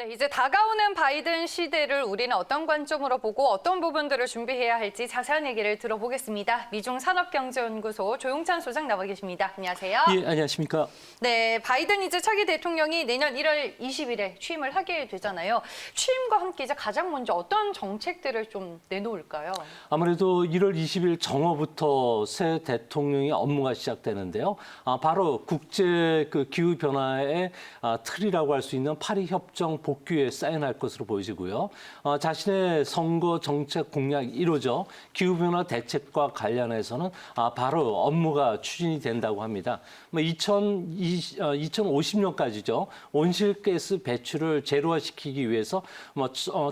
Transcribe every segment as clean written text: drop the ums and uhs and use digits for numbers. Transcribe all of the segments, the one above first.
네, 이제 다가오는 바이든 시대를 우리는 어떤 관점으로 보고 어떤 부분들을 준비해야 할지 자세한 얘기를 들어보겠습니다. 미중산업경제연구소 조용찬 소장 나와 계십니다. 안녕하세요. 예, 안녕하십니까. 네, 바이든 이제 차기 대통령이 내년 1월 20일에 취임을 하게 되잖아요. 취임과 함께 이제 가장 먼저 어떤 정책들을 좀 내놓을까요? 아무래도 1월 20일 정오부터 새 대통령의 업무가 시작되는데요. 바로 국제 기후 변화의 틀이라고 할 수 있는 파리 협정 복귀에 사인할 것으로 보여지고요. 자신의 선거 정책 공약 1호죠. 기후 변화 대책과 관련해서는 바로 업무가 추진이 된다고 합니다. 2050년까지죠. 온실가스 배출을 제로화시키기 위해서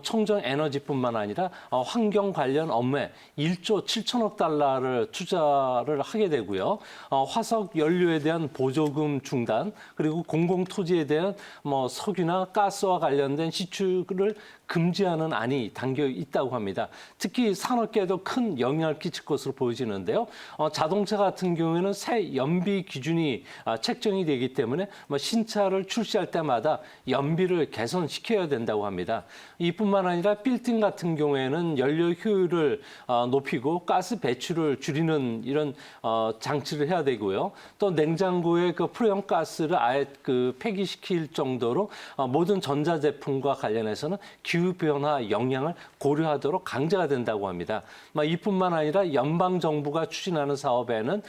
청정 에너지뿐만 아니라 환경 관련 업무에 1조 7천억 달러를 투자를 하게 되고요. 화석 연료에 대한 보조금 중단, 그리고 공공 토지에 대한 석유나 가스와 관련된 시출을 금지하는 안이 담겨 있다고 합니다. 특히 산업계에도 큰 영향을 끼칠 것으로 보여지는데요. 자동차 같은 경우에는 새 연비 기준이 책정이 되기 때문에 신차를 출시할 때마다 연비를 개선시켜야 된다고 합니다. 이뿐만 아니라 빌딩 같은 경우에는 연료 효율을 높이고 가스 배출을 줄이는 이런 장치를 해야 되고요. 또 냉장고의 프레온 가스를 아예 폐기시킬 정도로 모든 전자제품과 관련해서는 기후변화 영향을 고려하도록 강제가 된다고 합니다. 이뿐만 아니라 연방정부가 추진하는 사업에는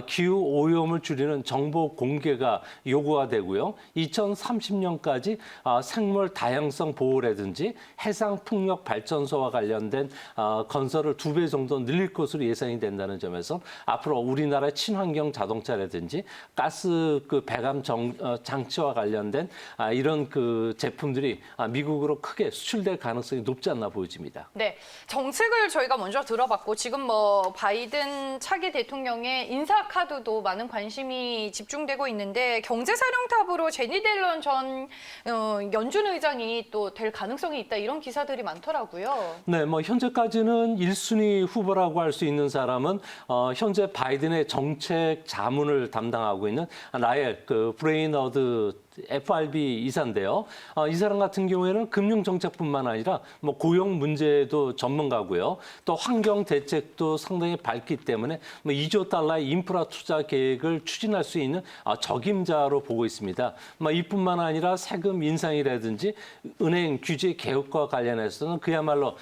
기후오염을 줄이는 정보 공개가 요구가 되고요. 2030년까지 생물 다양성 보호라든지 해상풍력 발전소와 관련된 건설을 2배 정도 늘릴 것으로 예상이 된다는 점에서 앞으로 우리나라의 친환경 자동차라든지 가스 배관 장치와 관련된 이런 제품들이 미국으로 크게 수출될 가능성이 높지 않나 보여집니다. 네, 정책을 저희가 먼저 들어봤고 지금 바이든 차기 대통령의 인사 카드도 많은 관심이 집중되고 있는데 경제사령탑으로 제니 델런 전 연준 의장이 또 될 가능성이 있다 이런 기사들이 많더라고요. 네, 현재까지는 1순위 후보라고 할 수 있는 사람은 현재 바이든의 정책 자문을 담당하고 있는 라엘 브레이너드 FRB 이사인데요. 이 사람 같은 경우에는 금융 정책뿐만 아니라 고용 문제도 전문가고요. 또 환경 대책도 상당히 밝기 때문에 2조 달러의 인프라 투자 계획을 추진할 수 있는 적임자로 보고 있습니다. 이뿐만 아니라 세금 인상이라든지 은행 규제 개혁과 관련해서는 그야말로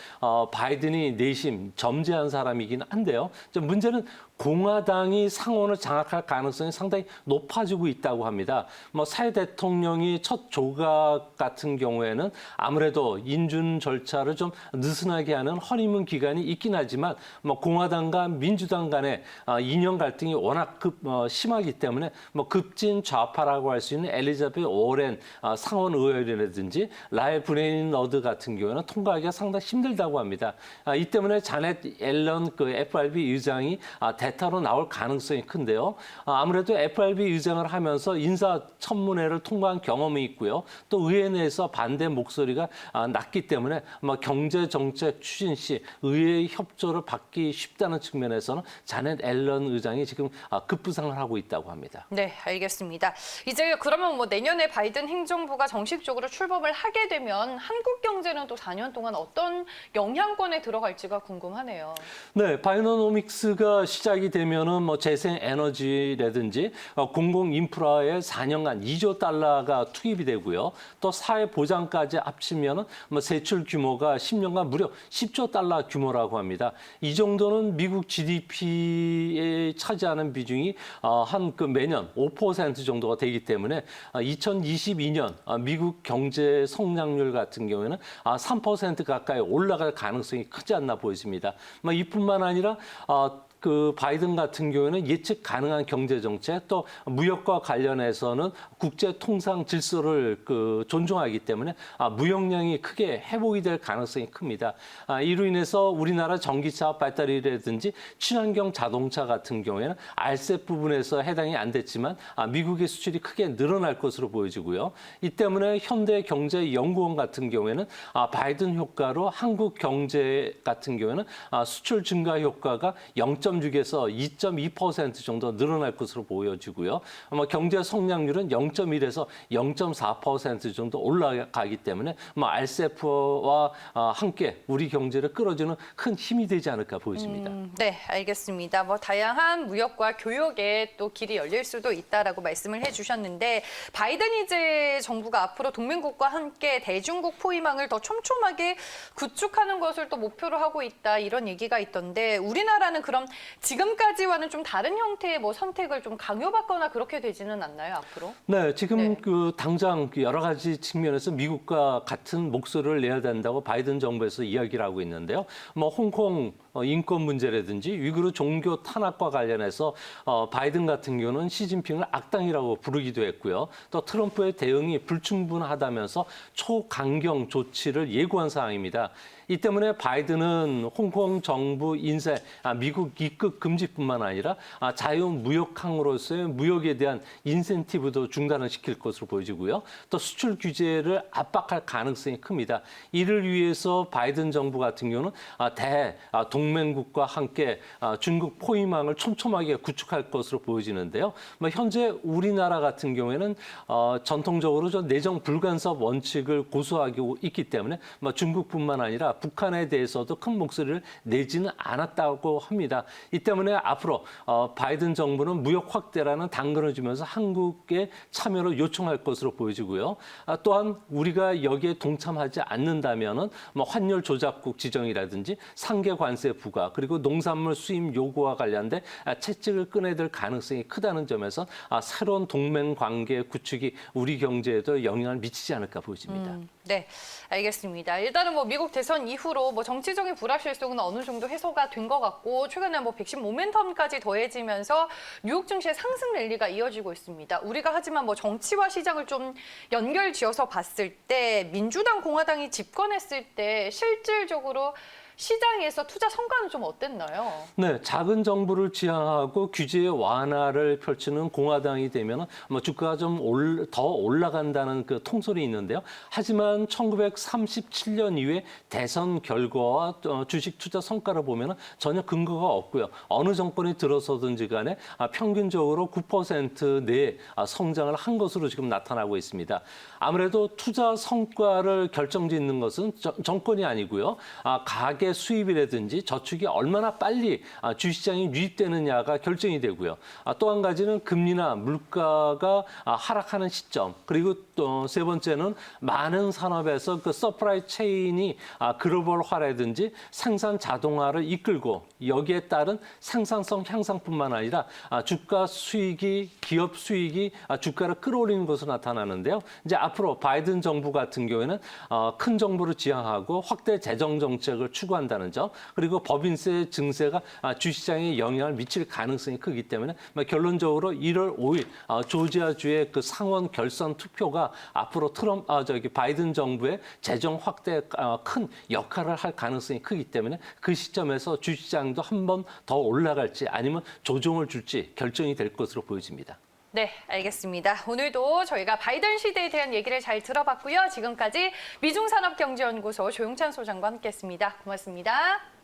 바이든이 내심 점지한 사람이긴 한데요. 문제는 공화당이 상원을 장악할 가능성이 상당히 높아지고 있다고 합니다. 새 대통령이 첫 조각 같은 경우에는 아무래도 인준 절차를 좀 느슨하게 하는 허니문 기간이 있긴 하지만 공화당과 민주당 간의 이념 갈등이 워낙 심하기 때문에 급진 좌파라고 할 수 있는 엘리자베트 워렌 상원 의원이라든지 라엘 브레이너드 같은 경우에는 통과하기가 상당히 힘들다고 합니다. 이 때문에 자넷 앨런 FRB 의장이 대타로 나올 가능성이 큰데요. 아무래도 FRB 의장을 하면서 인사청문회를 통과한 경험이 있고요. 또 의회 내에서 반대 목소리가 났기 때문에 경제정책 추진 시 의회의 협조를 받기 쉽다는 측면에서는 자넷 앨런 의장이 지금 급부상을 하고 있다고 합니다. 네, 알겠습니다. 이제 그러면 내년에 바이든 행정부가 정식적으로 출범을 하게 되면 한국 경제는 또 4년 동안 어떤 영향권에 들어갈지가 궁금하네요. 네, 바이노믹스가 시작이 되면은 재생에너지라든지 공공 인프라에 4년간 2조 달러가 투입이 되고요. 또 사회 보장까지 합치면은 세출 규모가 10년간 무려 10조 달러 규모라고 합니다. 이 정도는 미국 GDP에 차지하는 비중이 매년 5% 정도가 되기 때문에 2022년 미국 경제 성장률 같은 경우에는 3% 가까이 올라갈 가능성이 크지 않나 보여집니다. 이뿐만 아니라 바이든 같은 경우에는 예측 가능한 경제 정책 또 무역과 관련해서는 국제 통상 질서를 존중하기 때문에 무역량이 크게 회복이 될 가능성이 큽니다. 이로 인해서 우리나라 전기차 배터리라든지 친환경 자동차 같은 경우에는 RCEP 부분에서 해당이 안 됐지만 미국의 수출이 크게 늘어날 것으로 보여지고요. 이 때문에 현대경제연구원 같은 경우에는 바이든 효과로 한국 경제 같은 경우에는 수출 증가 효과가 0. 0.6에서 2.2% 정도 늘어날 것으로 보여지고요. 아마 경제 성장률은 0.1에서 0.4% 정도 올라가기 때문에 RCEP와 함께 우리 경제를 끌어주는 큰 힘이 되지 않을까 보여집니다. 네, 알겠습니다. 뭐 다양한 무역과 교역에 또 길이 열릴 수도 있다라고 말씀을 해주셨는데 바이든 이제 정부가 앞으로 동맹국과 함께 대중국 포위망을 더 촘촘하게 구축하는 것을 또 목표로 하고 있다 이런 얘기가 있던데 우리나라는 그럼 지금까지와는 좀 다른 형태의 뭐 선택을 좀 강요받거나 그렇게 되지는 않나요 앞으로? 네, 지금 네. 당장 여러 가지 측면에서 미국과 같은 목소리를 내야 된다고 바이든 정부에서 이야기를 하고 있는데요. 뭐 홍콩 인권 문제라든지 위구르 종교 탄압과 관련해서 바이든 같은 경우는 시진핑을 악당이라고 부르기도 했고요. 또 트럼프의 대응이 불충분하다면서 초강경 조치를 예고한 상황입니다. 이 때문에 바이든은 홍콩 정부 인사, 미국 입국 금지뿐만 아니라 자유무역항으로서의 무역에 대한 인센티브도 중단을 시킬 것으로 보여지고요. 또 수출 규제를 압박할 가능성이 큽니다. 이를 위해서 바이든 정부 같은 경우는 동맹국과 함께 중국 포위망을 촘촘하게 구축할 것으로 보여지는데요. 현재 우리나라 같은 경우에는 전통적으로 내정 불간섭 원칙을 고수하고 있기 때문에 중국뿐만 아니라 북한에 대해서도 큰 목소리를 내지는 않았다고 합니다. 이 때문에 앞으로 바이든 정부는 무역 확대라는 당근을 주면서 한국의 참여를 요청할 것으로 보여지고요. 또한 우리가 여기에 동참하지 않는다면은 환율 조작국 지정이라든지 상계 관세 부과 그리고 농산물 수입 요구와 관련된 채찍을 꺼내들 가능성이 크다는 점에서 새로운 동맹 관계 구축이 우리 경제에도 영향을 미치지 않을까 보여집니다. 네, 알겠습니다. 일단은 뭐 미국 대선 이후로 뭐 정치적인 불확실성은 어느 정도 해소가 된 것 같고 최근에 뭐 백신 모멘텀까지 더해지면서 뉴욕 증시의 상승 랠리가 이어지고 있습니다. 우리가 하지만 뭐 정치와 시장을 좀 연결지어서 봤을 때 민주당, 공화당이 집권했을 때 실질적으로 시장에서 투자 성과는 좀 어땠나요? 네, 작은 정부를 지향하고 규제 완화를 펼치는 공화당이 되면 주가가 좀 더 올라간다는 그 통설이 있는데요. 하지만 1937년 이후에 대선 결과와 주식 투자 성과를 보면 전혀 근거가 없고요. 어느 정권이 들어서든지 간에 평균적으로 9% 내에 성장을 한 것으로 지금 나타나고 있습니다. 아무래도 투자 성과를 결정짓는 것은 정권이 아니고요. 가계 수입이라든지 저축이 얼마나 빨리 주시장에 유입되느냐가 결정이 되고요. 또 한 가지는 금리나 물가가 하락하는 시점, 그리고 또 세 번째는 많은 산업에서 그 서프라이 체인이 글로벌화라든지 생산 자동화를 이끌고 여기에 따른 생산성 향상뿐만 아니라 주가 수익이 기업 수익이 주가를 끌어올리는 것으로 나타나는데요. 이제 앞으로 바이든 정부 같은 경우에는 큰 정부를 지향하고 확대 재정 정책을 추구한다는 점, 그리고 법인세 증세가 주시장에 영향을 미칠 가능성이 크기 때문에 결론적으로 1월 5일 조지아주의 그 상원 결선 투표가 앞으로 바이든 정부의 재정 확대에 큰 역할을 할 가능성이 크기 때문에 그 시점에서 주시장도 한 번 더 올라갈지 아니면 조정을 줄지 결정이 될 것으로 보여집니다. 네, 알겠습니다. 오늘도 저희가 바이든 시대에 대한 얘기를 잘 들어봤고요. 지금까지 미중산업경제연구소 조용찬 소장과 함께했습니다. 고맙습니다.